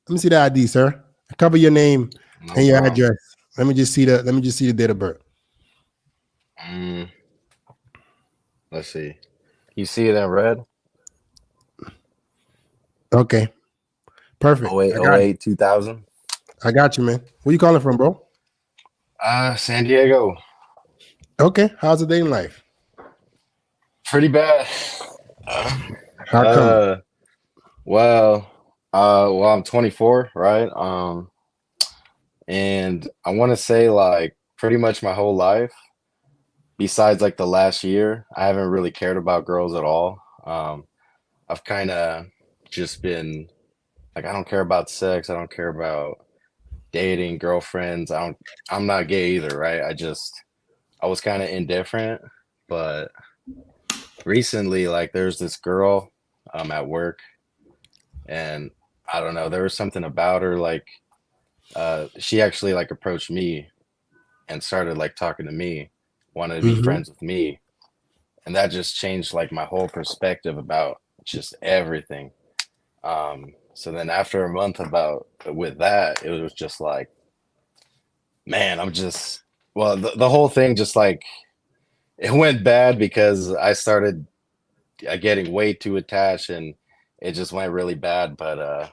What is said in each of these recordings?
Let me see the ID, sir. Cover your name No and your problem. address. Let me just see the date of birth. Mm, let's see. You see it in red? Okay, perfect. Oh wait, oh wait, 2000. I got you, man. Where you calling from, bro? San Diego. Okay, how's the dating life? Pretty bad. How come? Uh, well, I'm 24, right? And I want to say like pretty much my whole life, besides like the last year, I haven't really cared about girls at all. I've kind of just been like, I don't care about sex. I don't care about dating, girlfriends. I'm not gay either, right? I was kind of indifferent, but recently, like, there's this girl at work, and I don't know, there was something about her, like, she actually like approached me and started like talking to me, wanted to be Mm-hmm. friends with me, and that just changed like my whole perspective about just everything. So then after a month about with that, it was just like, man, I'm just well, the whole thing just like it went bad because I started getting way too attached, and it just went really bad. But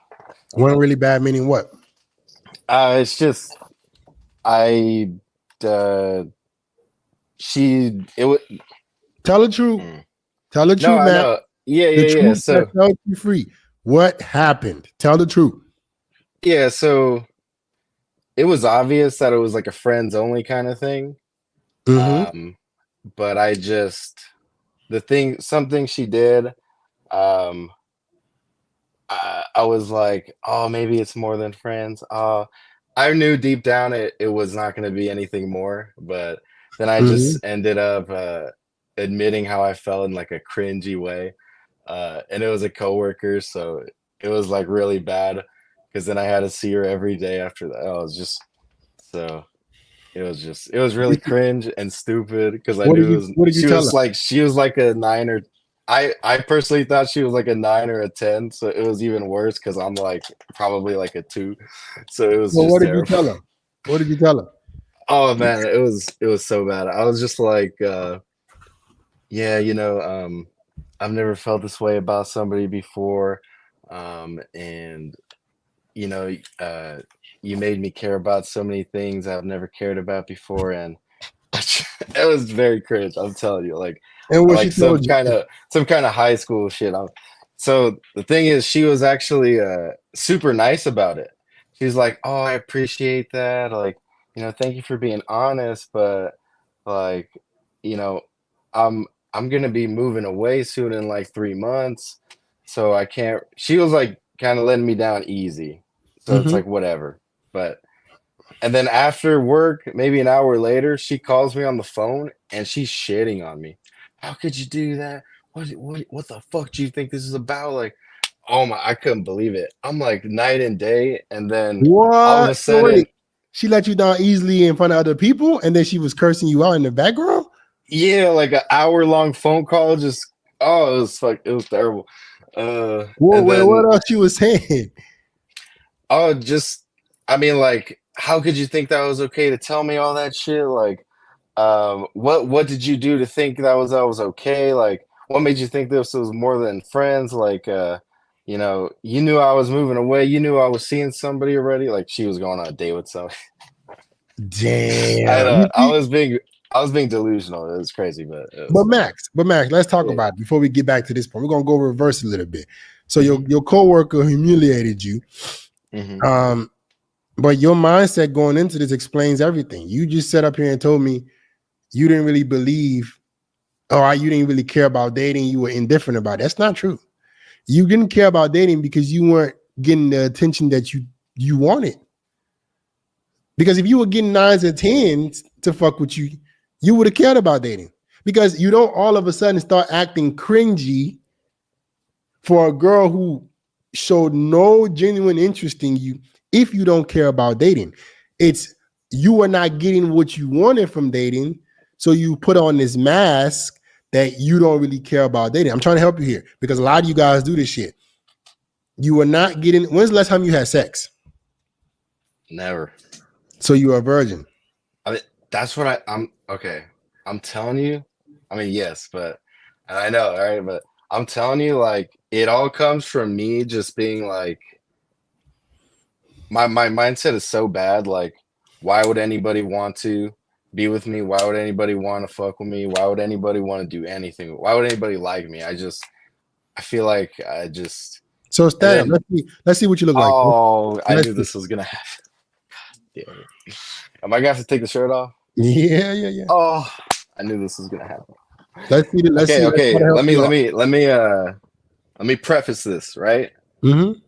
Went really bad, meaning what? it's just I uh she it would Tell the truth. mm. Tell the No, truth, I man. know. Yeah, The yeah, yeah. truth that So sets you free. What happened? Tell the truth. yeah, so it was obvious that it was like a friends only kind of thing. Mm-hmm. Um, but I just something she did, um, I was like, oh, maybe it's more than friends. I knew deep down it was not going to be anything more, but then I Mm-hmm. just ended up admitting how I felt in like a cringy way. And it was a coworker, so it was like really bad because then I had to see her every day after that. I was just so it was really cringe and stupid because I knew it was What did you tell her? she was like a nine or I personally thought she was like a 9 or a 10, so it was even worse because I'm like probably like a 2, so it was Well, just what did you terrible. tell her? What did you tell her? Oh man, it was so bad. I was just like, yeah, I've never felt this way about somebody before, and you know, uh, you made me care about so many things I've never cared about before, and it was very cringe. I'm telling you, And what she like told you? some kind of high school shit. So the thing is, she was actually super nice about it. She's like, "Oh, I appreciate that. Like, thank you for being honest, but like, you know, I'm I'm gonna be moving away soon in like 3 months, so I can't." She was like kind of letting me down easy, so it's Mm-hmm. like whatever. But and then after work, maybe an hour later, she calls me on the phone and she's shitting on me. How could you do that? What the fuck do you think this is about? Like, oh my, I couldn't believe it. I'm like night and day, and then all of What? a So sudden, wait, she let you down easily in front of other people, and then she was cursing you out in the background. yeah, like an hour long phone call, just oh, it was terrible. Whoa, And wait, then what else she was saying? oh, just I mean, like, how could you think that was okay to tell me all that shit? Like, what did you do to think that was okay? Like, what made you think this was more than friends? Like, you knew I was moving away. You knew I was seeing somebody already. Like, she was going on a date with somebody. Damn. You see, I was being delusional. It was crazy, but it but was Max, let's talk yeah. about it before we get back to this point. We're gonna go reverse a little bit. So Hmm. your coworker humiliated you. Hmm. Um, but your mindset going into this explains everything. You just sat up here and told me you didn't really believe, or you didn't really care about dating. You were indifferent about it. That's not true. You didn't care about dating because you weren't getting the attention that you wanted. Because if you were getting nines and tens to fuck with you, you would have cared about dating. Because you don't all of a sudden start acting cringy for a girl who showed no genuine interest in you if you don't care about dating. It's you are not getting what you wanted from dating, so you put on this mask that you don't really care about dating. I'm trying to help you here because a lot of you guys do this shit. You were not getting. When's the last time you had sex? Never. So you are a virgin. I mean, that's what I'm okay. I'm telling you. I mean, yes, but and I know, all right, but I'm telling you, like, it all comes from me just being like, my mindset is so bad. Like, why would anybody want to be with me? Why would anybody want to fuck with me? Why would anybody want to do anything? Why would anybody like me? I feel like I just. So And stand up. then, Let's see what you look like. oh, I Let's knew see. this was gonna happen. Damn it. Am I gonna have to take the shirt off? Yeah. Oh, I knew this was gonna happen. Let's see. Let's see. Let's try to Okay. help you out. Let me preface this, right? Mm-hmm.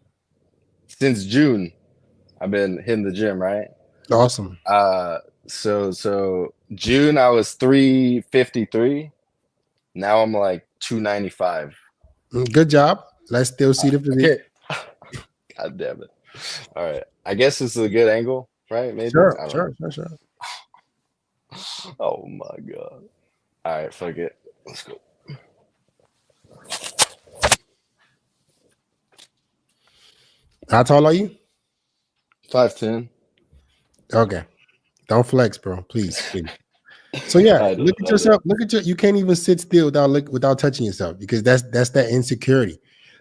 Since June, I've been hitting the gym, right? Awesome. So June I was 353. Now I'm like 295. Good job. Let's still see the physique. Okay. God damn it. All right. I guess this is a good angle, right? Maybe. Sure. I don't know. Sure. Oh my god. All right, fuck it. Let's go. How tall are you? 5'10". Okay. Don't flex, bro. Please. So yeah, look at yourself. Look at you can't even sit still without touching yourself, because that's that insecurity.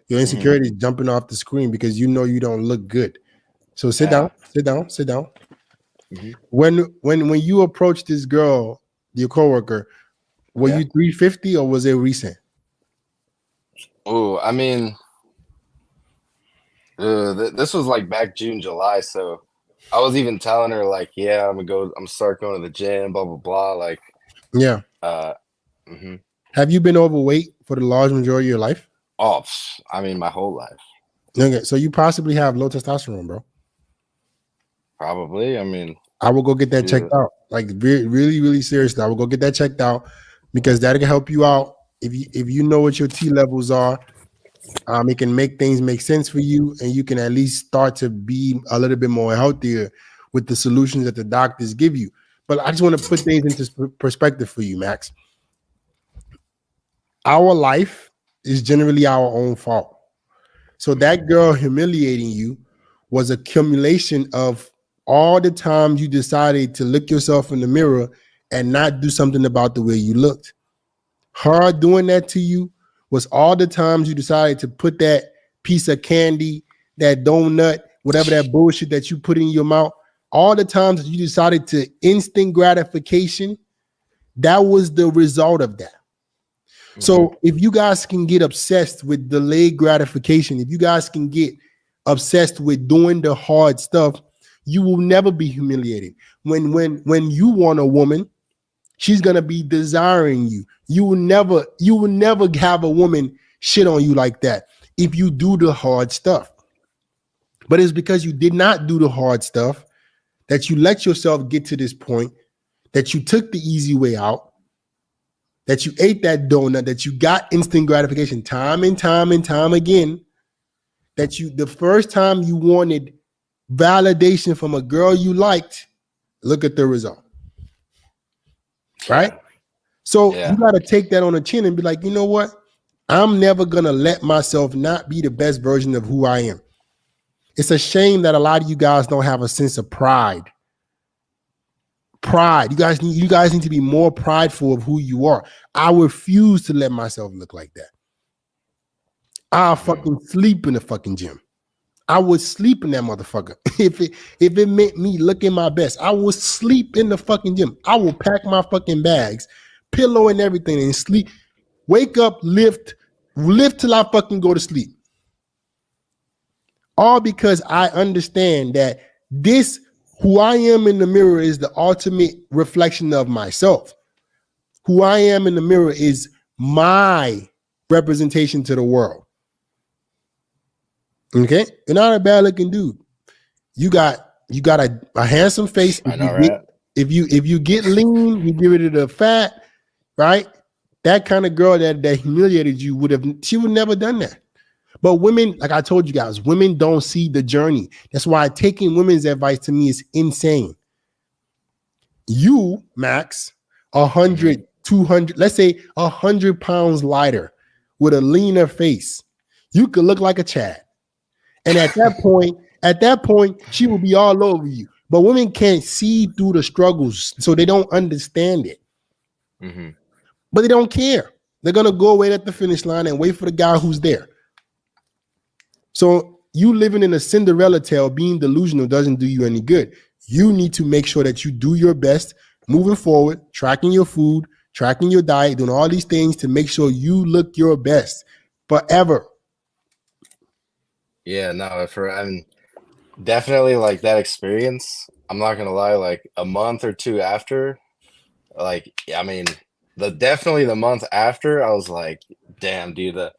Your insecurity is jumping off the screen because you know you don't look good. So sit down. Mm-hmm. When you approached this girl, your coworker, were you 350 or was it recent? Oh, I mean, this was like back June, July. So I was even telling her like, yeah, I'm start going to the gym, blah blah blah. Like, yeah. Mm-hmm. Have you been overweight for the large majority of your life? Oh, I mean, my whole life. Okay, so you possibly have low testosterone, bro. Probably. I mean, I will go get that checked out. Like really seriously, I will go get that checked out, because that can help you out. If you know what your T levels are, it can make things make sense for you, and you can at least start to be a little bit more healthier with the solutions that the doctors give you. But I just want to put things into perspective for you, Max. Our life is generally our own fault. So that girl humiliating you was an accumulation of all the times you decided to look yourself in the mirror and not do something about the way you looked. Her doing that to you was all the times you decided to put that piece of candy, that donut, whatever that bullshit that you put in your mouth, all the times that you decided to instant gratification, that was the result of that. Mm-hmm. So if you guys can get obsessed with delayed gratification, if you guys can get obsessed with doing the hard stuff, you will never be humiliated. When you want a woman, she's gonna be desiring you. You will never have a woman shit on you like that if you do the hard stuff. But it's because you did not do the hard stuff that you let yourself get to this point, that you took the easy way out, that you ate that donut, that you got instant gratification time and time again, that the first time you wanted validation from a girl you liked, look at the result. Right? So you got to take that on the chin and be like, you know what? I'm never going to let myself not be the best version of who I am. It's a shame that a lot of you guys don't have a sense of pride. You guys need to be more prideful of who you are. I refuse to let myself look like that. I'll fucking sleep in the fucking gym. I would sleep in that motherfucker. If it meant me looking my best, I would sleep in the fucking gym. I will pack my fucking bags, pillow and everything, and sleep. Wake up, lift till I fucking go to sleep. All because I understand that this, who I am in the mirror, is the ultimate reflection of myself. Who I am in the mirror is my representation to the world. Okay, you're not a bad looking dude. You got a handsome face. I know, right? If you get lean, you give it a fat, right? That kind of girl that humiliated you she would never done that. But women, like I told you guys, women don't see the journey. That's why taking women's advice to me is insane. You, Max, 100, 200, let's say 100 pounds lighter with a leaner face, you could look like a Chad. And at that point, she will be all over you. But women can't see through the struggles, so they don't understand it. Mm-hmm. But they don't care. They're gonna go away at the finish line and wait for the guy who's there. So you living in a Cinderella tale, being delusional, doesn't do you any good. You need to make sure that you do your best moving forward, tracking your food, tracking your diet, doing all these things to make sure you look your best forever. Yeah, no, I mean, definitely like that experience. I'm not gonna lie, like a month or two after, like, I mean, definitely the month after, I was like, damn, dude,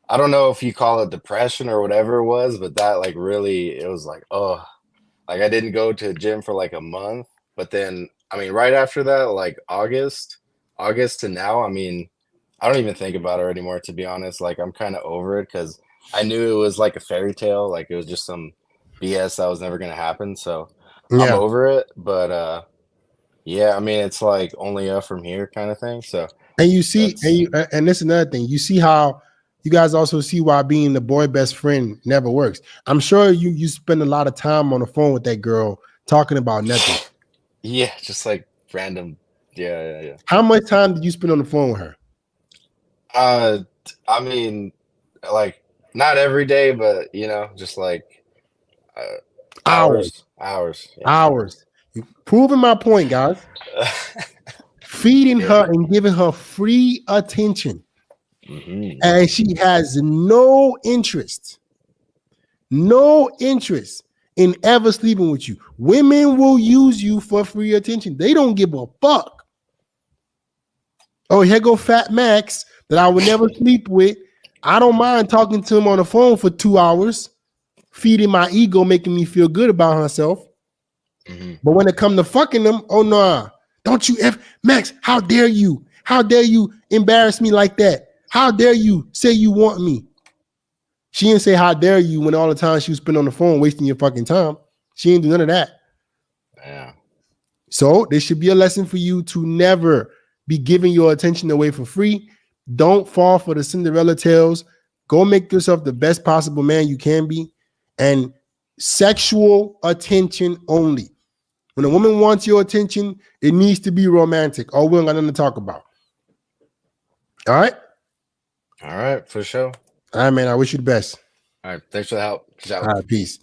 I don't know if you call it depression or whatever it was, but that like really, it was like, oh, like I didn't go to the gym for like a month, but then, I mean, right after that, like August to now, I mean, I don't even think about it anymore, to be honest. Like I'm kind of over it because I knew it was like a fairy tale, like it was just some BS that was never gonna happen. So I'm Yeah. over it. But yeah, I mean, it's like only up from here kind of thing. So And you see, that's and this is another thing. You see how you guys also see why being the boy best friend never works. I'm sure you spend a lot of time on the phone with that girl talking about nothing. yeah, just like random. Yeah. How much time did you spend on the phone with her? Uh, I mean, like not every day, but just like Hours, hours. Yeah. hours. You proving my point, guys. Feeding Yeah. her and giving her free attention. Mm-hmm. And she has no interest in ever sleeping with you. Women will use you for free attention. They don't give a fuck. Oh, here go Fat Max that I would never sleep with. I don't mind talking to him on the phone for 2 hours, feeding my ego, making me feel good about herself. Mm-hmm. But when it comes to fucking them, oh no, don't you Max, how dare you? How dare you embarrass me like that? How dare you say you want me? She didn't say how dare you when all the time she was spending on the phone wasting your fucking time. She didn't do none of that. Yeah. So there should be a lesson for you to never be giving your attention away for free. Don't fall for the Cinderella tales. Go make yourself the best possible man you can be. And sexual attention only. When a woman wants your attention, it needs to be romantic, or we don't got nothing to talk about. All right? All right, for sure. All right, man. I wish you the best. All right, thanks for the help. Ciao. All right, peace.